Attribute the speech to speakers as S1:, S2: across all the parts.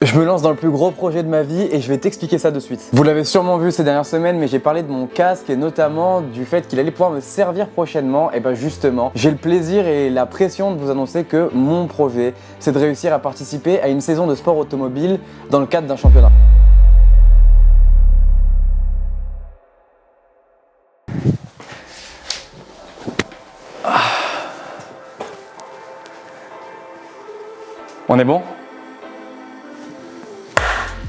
S1: Je me lance dans le plus gros projet de ma vie et je vais t'expliquer ça de suite. Vous l'avez sûrement vu ces dernières semaines, mais j'ai parlé de mon casque et notamment du fait qu'il allait pouvoir me servir prochainement. Et ben justement, j'ai le plaisir et la pression de vous annoncer que mon projet, c'est de réussir à participer à une saison de sport automobile dans le cadre d'un championnat. On est bon ?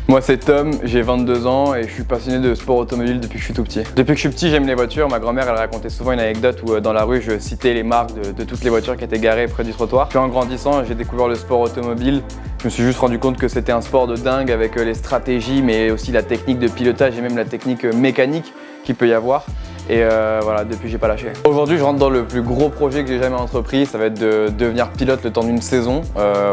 S1: Moi c'est Tom, j'ai 22 ans et je suis passionné de sport automobile depuis que je suis tout petit. Depuis que je suis petit, j'aime les voitures. Ma grand-mère elle racontait souvent une anecdote où dans la rue je citais les marques de toutes les voitures qui étaient garées près du trottoir. Puis en grandissant, j'ai découvert le sport automobile. Je me suis juste rendu compte que c'était un sport de dingue avec les stratégies mais aussi la technique de pilotage et même la technique mécanique qu'il peut y avoir. Et voilà, depuis j'ai pas lâché. Aujourd'hui je rentre dans le plus gros projet que j'ai jamais entrepris, ça va être de devenir pilote le temps d'une saison,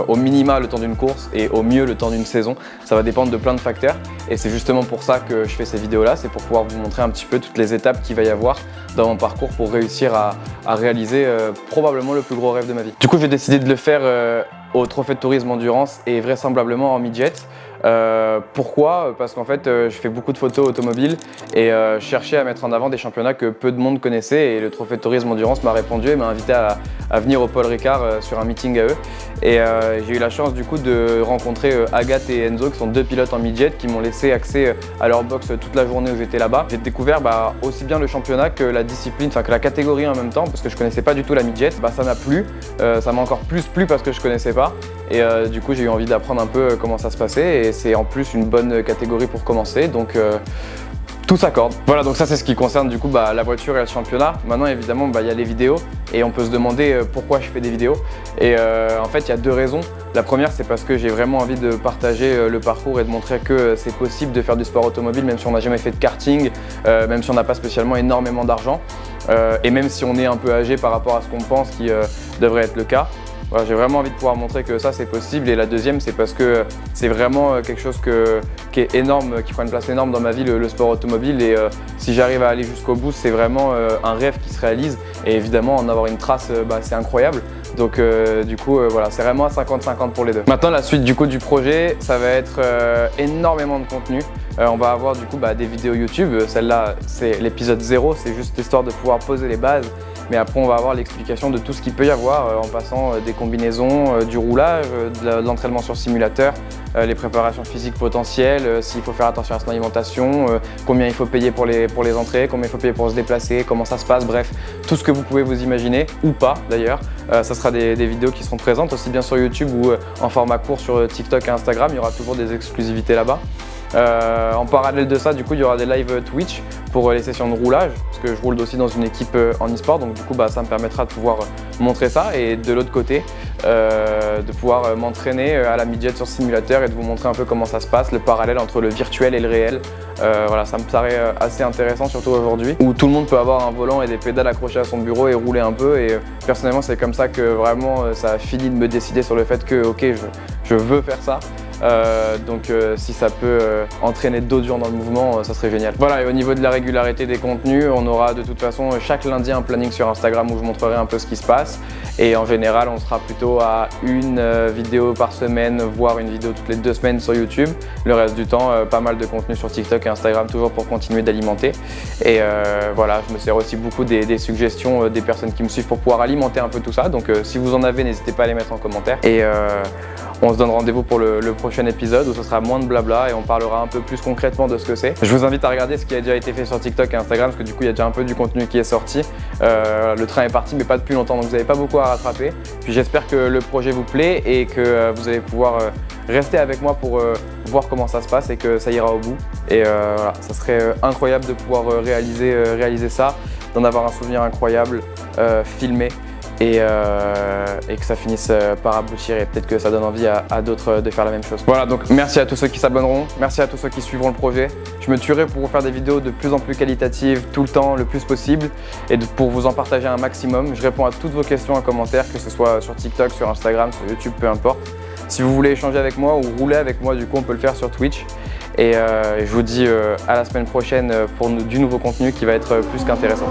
S1: au minima le temps d'une course et au mieux le temps d'une saison. Ça va dépendre de plein de facteurs et c'est justement pour ça que je fais ces vidéos là, c'est pour pouvoir vous montrer un petit peu toutes les étapes qu'il va y avoir dans mon parcours pour réussir à réaliser probablement le plus gros rêve de ma vie. Du coup j'ai décidé de le faire au Trophée de Tourisme Endurance et vraisemblablement en midget. Pourquoi ? Parce qu'en fait je fais beaucoup de photos automobiles et je cherchais à mettre en avant des championnats que peu de monde connaissait et le Trophée de Tourisme Endurance m'a répondu et m'a invité à venir au Paul Ricard sur un meeting à eux et j'ai eu la chance du coup de rencontrer Agathe et Enzo qui sont deux pilotes en midget qui m'ont laissé accès à leur box toute la journée où j'étais là-bas. J'ai découvert aussi bien le championnat que la discipline, enfin que la catégorie en même temps parce que je connaissais pas du tout la midget. Ça m'a plu, ça m'a encore plus plu parce que je connaissais pas et du coup j'ai eu envie d'apprendre un peu comment ça se passait et c'est en plus une bonne catégorie pour commencer donc tout s'accorde. Voilà, donc ça c'est ce qui concerne du coup la voiture et le championnat. Maintenant évidemment il y a les vidéos et on peut se demander pourquoi je fais des vidéos et en fait il y a deux raisons. La première c'est parce que j'ai vraiment envie de partager le parcours et de montrer que c'est possible de faire du sport automobile même si on n'a jamais fait de karting, même si on n'a pas spécialement énormément d'argent et même si on est un peu âgé par rapport à ce qu'on pense qui devrait être le cas. Voilà, j'ai vraiment envie de pouvoir montrer que ça c'est possible et la deuxième c'est parce que c'est vraiment quelque chose qui est énorme, qui prend une place énorme dans ma vie, le sport automobile et si j'arrive à aller jusqu'au bout c'est vraiment un rêve qui se réalise et évidemment en avoir une trace c'est incroyable donc du coup voilà c'est vraiment à 50-50 pour les deux. Maintenant la suite du coup du projet ça va être énormément de contenu. On va avoir du coup des vidéos YouTube, celle-là c'est l'épisode 0, c'est juste l'histoire de pouvoir poser les bases. Mais après, on va avoir l'explication de tout ce qu'il peut y avoir en passant des combinaisons, du roulage, de l'entraînement sur simulateur, les préparations physiques potentielles, s'il faut faire attention à son alimentation, combien il faut payer pour les entrées, combien il faut payer pour se déplacer, comment ça se passe, bref, tout ce que vous pouvez vous imaginer, ou pas d'ailleurs. Ça sera des vidéos qui seront présentes aussi bien sur YouTube ou en format court sur TikTok et Instagram, il y aura toujours des exclusivités là-bas. En parallèle de ça, du coup, il y aura des live Twitch pour les sessions de roulage parce que je roule aussi dans une équipe en e-sport donc du coup ça me permettra de pouvoir montrer ça et de l'autre côté de pouvoir m'entraîner à la midget sur simulateur et de vous montrer un peu comment ça se passe, le parallèle entre le virtuel et le réel. Voilà, ça me paraît assez intéressant surtout aujourd'hui où tout le monde peut avoir un volant et des pédales accrochées à son bureau et rouler un peu et personnellement c'est comme ça que vraiment ça a fini de me décider sur le fait que ok je veux faire ça. Donc si ça peut entraîner d'autres gens dans le mouvement, ça serait génial. Voilà, et au niveau de la régularité des contenus, on aura de toute façon chaque lundi un planning sur Instagram où je montrerai un peu ce qui se passe et en général on sera plutôt à une vidéo par semaine voire une vidéo toutes les 2 semaines sur YouTube. Le reste du temps pas mal de contenu sur TikTok et Instagram toujours pour continuer d'alimenter et voilà, je me sers aussi beaucoup des suggestions des personnes qui me suivent pour pouvoir alimenter un peu tout ça donc si vous en avez n'hésitez pas à les mettre en commentaire et on se donne rendez-vous pour le prochain épisode où ce sera moins de blabla et on parlera un peu plus concrètement de ce que c'est. Je vous invite à regarder ce qui a déjà été fait sur TikTok et Instagram parce que du coup il y a déjà un peu du contenu qui est sorti. Le train est parti mais pas depuis longtemps donc vous n'avez pas beaucoup à rattraper. Puis j'espère que le projet vous plaît et que vous allez pouvoir rester avec moi pour voir comment ça se passe et que ça ira au bout. Et voilà, ça serait incroyable de pouvoir réaliser ça, d'en avoir un souvenir incroyable, filmé. Et que ça finisse par aboutir et peut-être que ça donne envie à d'autres de faire la même chose. Voilà, donc merci à tous ceux qui s'abonneront, merci à tous ceux qui suivront le projet. Je me tuerai pour vous faire des vidéos de plus en plus qualitatives tout le temps, le plus possible et pour vous en partager un maximum. Je réponds à toutes vos questions en commentaire, que ce soit sur TikTok, sur Instagram, sur YouTube, peu importe. Si vous voulez échanger avec moi ou rouler avec moi, du coup on peut le faire sur Twitch. Et je vous dis à la semaine prochaine pour du nouveau contenu qui va être plus qu'intéressant.